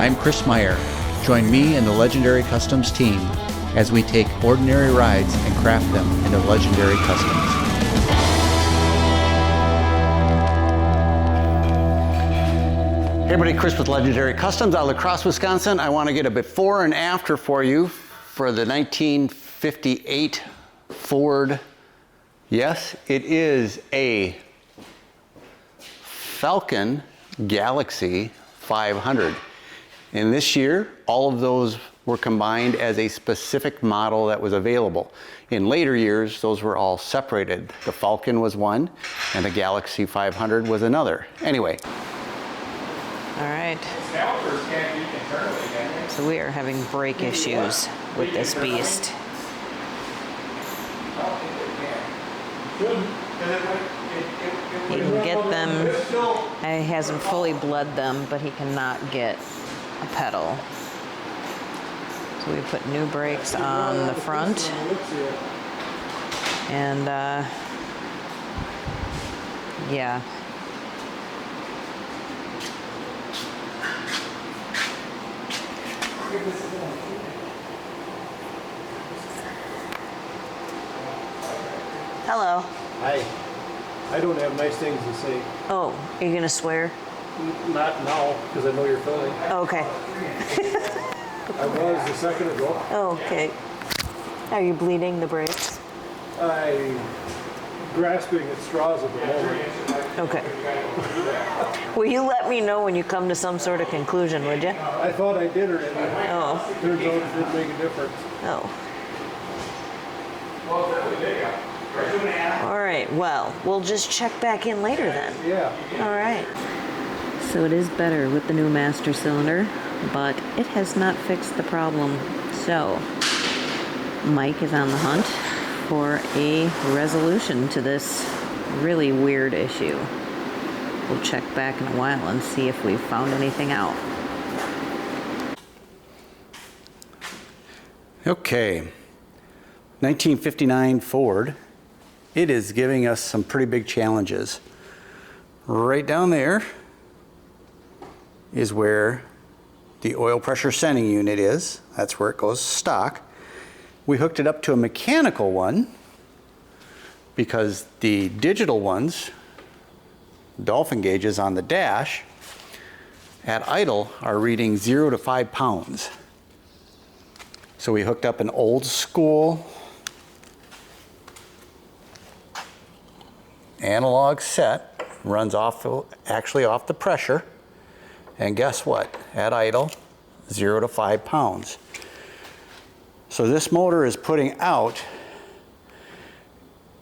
I'm Chris Meyer. Join me and the Legendary Customs team as we take ordinary rides and craft them into legendary customs. Hey everybody, Chris with Legendary Customs out of La Crosse, Wisconsin. I want to get a before and after for you for the 1958 Ford. Yes, it is a Falcon Galaxie 500. And this year, all of those were combined as a specific model that was available. In later years, those were all separated. The Falcon was one, and the Galaxie 500 was another. Anyway. All right. So we are having brake issues with this beast. He can get them, he hasn't fully bled them, but he cannot get a pedal. So we put new brakes on the front. And yeah. Hello. Hi. I don't have nice things to say. Oh, are you gonna swear? Not now, because I know you're filming. Okay. I was a second ago. Okay. Are you bleeding the brakes? I'm grasping at straws at the moment. Okay. Will you let me know when you come to some sort of conclusion, would you? I thought I did already. Oh. Turns out it didn't make a difference. Oh. All right, well, we'll just check back in later then. Yeah. All right. So it is better with the new master cylinder, but it has not fixed the problem. So Mike is on the hunt for a resolution to this really weird issue. We'll check back in a while and see if we've found anything out. Okay, 1959 Ford. It is giving us some pretty big challenges. Right down there is where the oil pressure sending unit is. That's where it goes stock. We hooked it up to a mechanical one because the digital ones, dolphin gauges on the dash, at idle are reading 0 to 5 pounds. So we hooked up an old school analog set, runs off, actually off the pressure, and guess what? At idle, 0 to 5 pounds. So this motor is putting out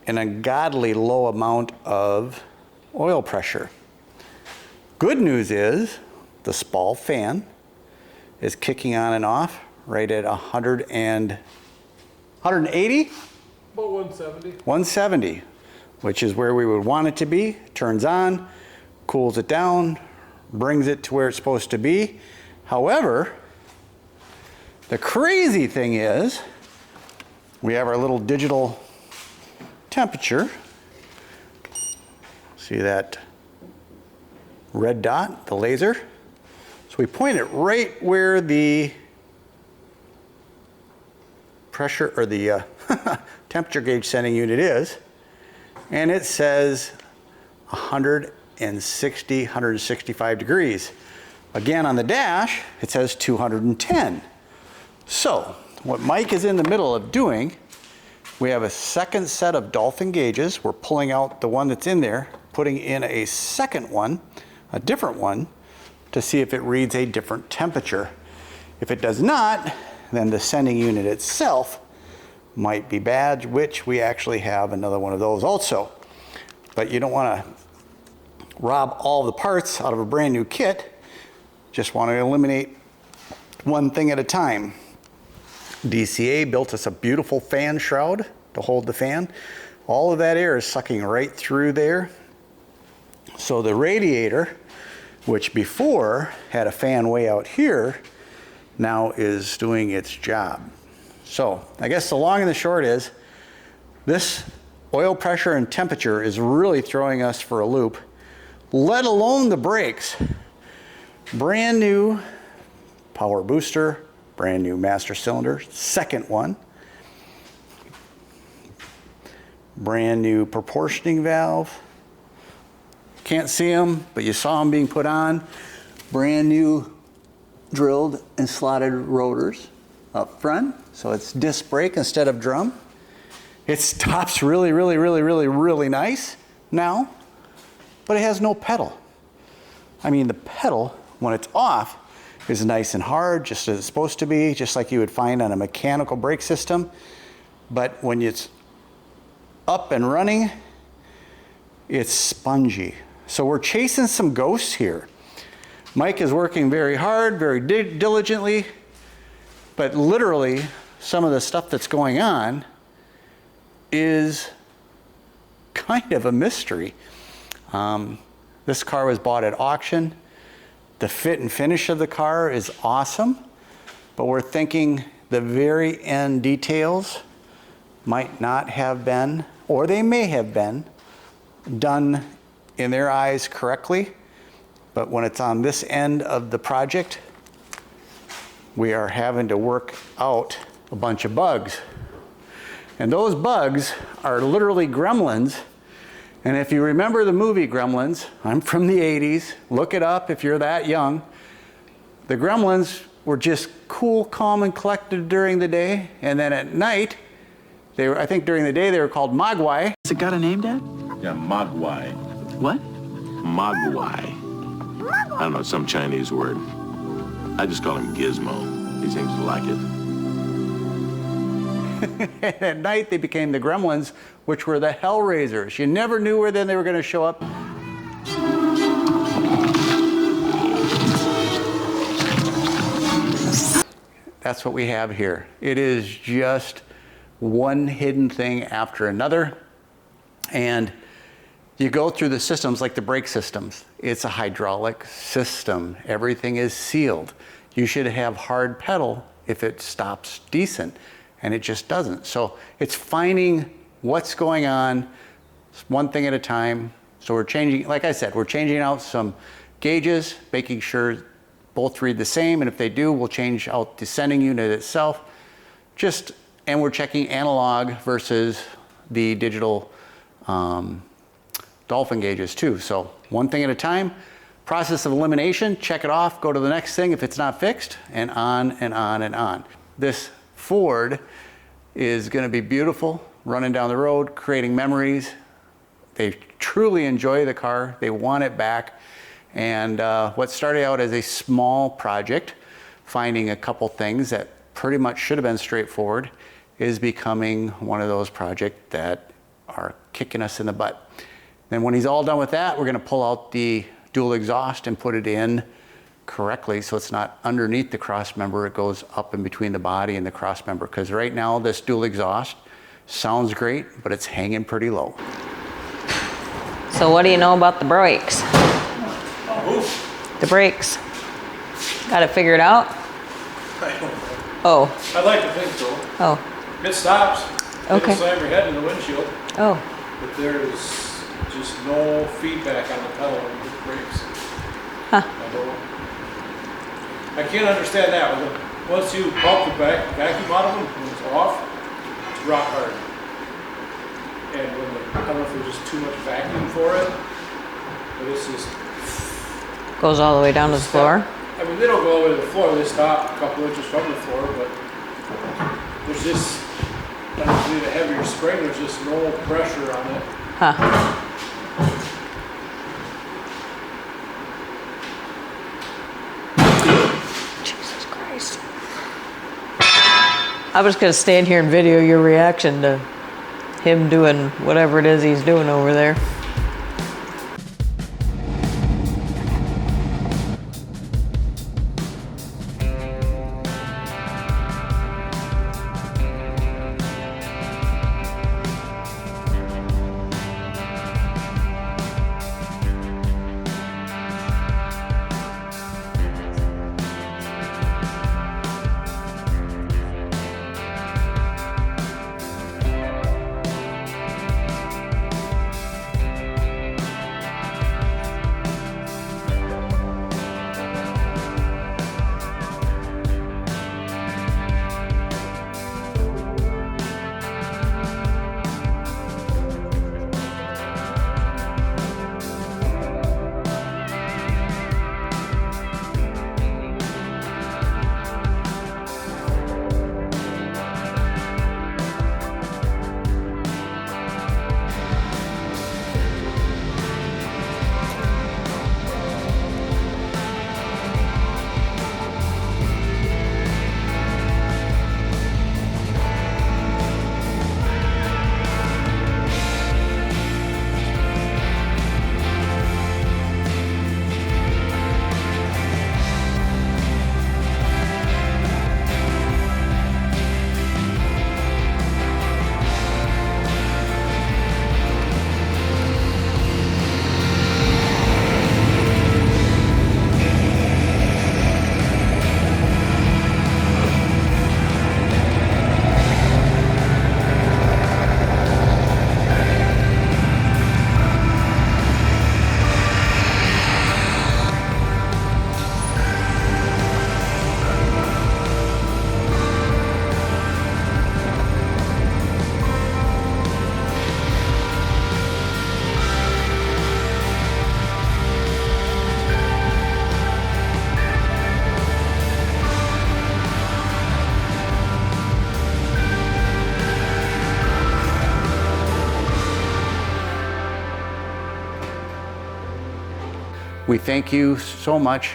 an ungodly low amount of oil pressure. Good news is the Spall fan is kicking on and off right at 180? About 170. 170, which is where we would want it to be. Turns on, cools it down, brings it to where it's supposed to be. However, the crazy thing is, we have our little digital temperature. See that red dot, the laser? So we point it right where the pressure or the temperature gauge sending unit is, and it says 160, 165 degrees. Again, on the dash, it says 210. So, what Mike is in the middle of doing, we have a second set of dolphin gauges. We're pulling out the one that's in there, putting in a second one, a different one, to see if it reads a different temperature. If it does not, then the sending unit itself might be bad, which we actually have another one of those also. But you don't want to rob all the parts out of a brand new kit. Just want to eliminate one thing at a time. DCA built us a beautiful fan shroud to hold the fan. All of that air is sucking right through there. So the radiator, which before had a fan way out here, now is doing its job. So I guess the long and the short is, this oil pressure and temperature is really throwing us for a loop, let alone the brakes. Brand new power booster, brand new master cylinder, second one. Brand new proportioning valve. Can't see them, but you saw them being put on. Brand new drilled and slotted rotors up front. So it's disc brake instead of drum. It stops really, really, really, really, really nice now, but it has no pedal. I mean, the pedal, when it's off, is nice and hard, just as it's supposed to be, just like you would find on a mechanical brake system. But when it's up and running, it's spongy. So we're chasing some ghosts here. Mike is working very hard, very diligently, but literally some of the stuff that's going on is kind of a mystery. This car was bought at auction. The fit and finish of the car is awesome, but we're thinking the very end details might not have been, or they may have been, done in their eyes correctly. But when it's on this end of the project, we are having to work out a bunch of bugs. And those bugs are literally gremlins. And if you remember the movie Gremlins, I'm from the 80s, look it up if you're that young. The gremlins were just cool, calm, and collected during the day. And then at night, I think during the day they were called Mogwai. Has it got a name, Dad? Yeah, Mogwai. What? Mogwai. I don't know, some Chinese word. I just call him Gizmo. He seems to like it. At night, they became the Gremlins, which were the Hellraisers. You never knew where then they were going to show up. That's what we have here. It is just one hidden thing after another. And you go through the systems like the brake systems. It's a hydraulic system. Everything is sealed. You should have hard pedal if it stops decent, and it just doesn't. So it's finding what's going on, one thing at a time. So we're changing, like I said, we're changing out some gauges, making sure both read the same, and if they do, we'll change out the sending unit itself. And we're checking analog versus the digital dolphin gauges too. So one thing at a time, process of elimination, check it off, go to the next thing if it's not fixed, and on and on and on. This Ford is going to be beautiful, running down the road, creating memories. They truly enjoy the car. They want it back. And what started out as a small project, finding a couple things that pretty much should have been straightforward, is becoming one of those projects that are kicking us in the butt. Then when he's all done with that, we're going to pull out the dual exhaust and put it in correctly so it's not underneath the cross member. It goes up in between the body and the cross member, because right now this dual exhaust sounds great, but it's hanging pretty low. So what do you know about the brakes? The brakes. Got it figured out? Oh. I'd like to think so. Oh. It stops. Okay. It'll slam your head in the windshield. Oh. But there's just no feedback on the pedal when you hit the brakes. Huh. I can't understand that. Once you pump the vacuum out of them, when it's off, it's rock hard. And when I don't know if there's just too much vacuum for it, but it's just... Goes all the way down to the floor? I mean, they don't go all the way to the floor. They stop a couple inches from the floor, but there's just, obviously the heavier spring, there's just no pressure on it. Huh. Jesus Christ. I was going to stand here and video your reaction to him doing whatever it is he's doing over there. We thank you so much.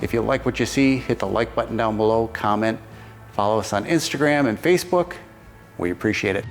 If you like what you see, hit the like button down below, comment, follow us on Instagram and Facebook. We appreciate it.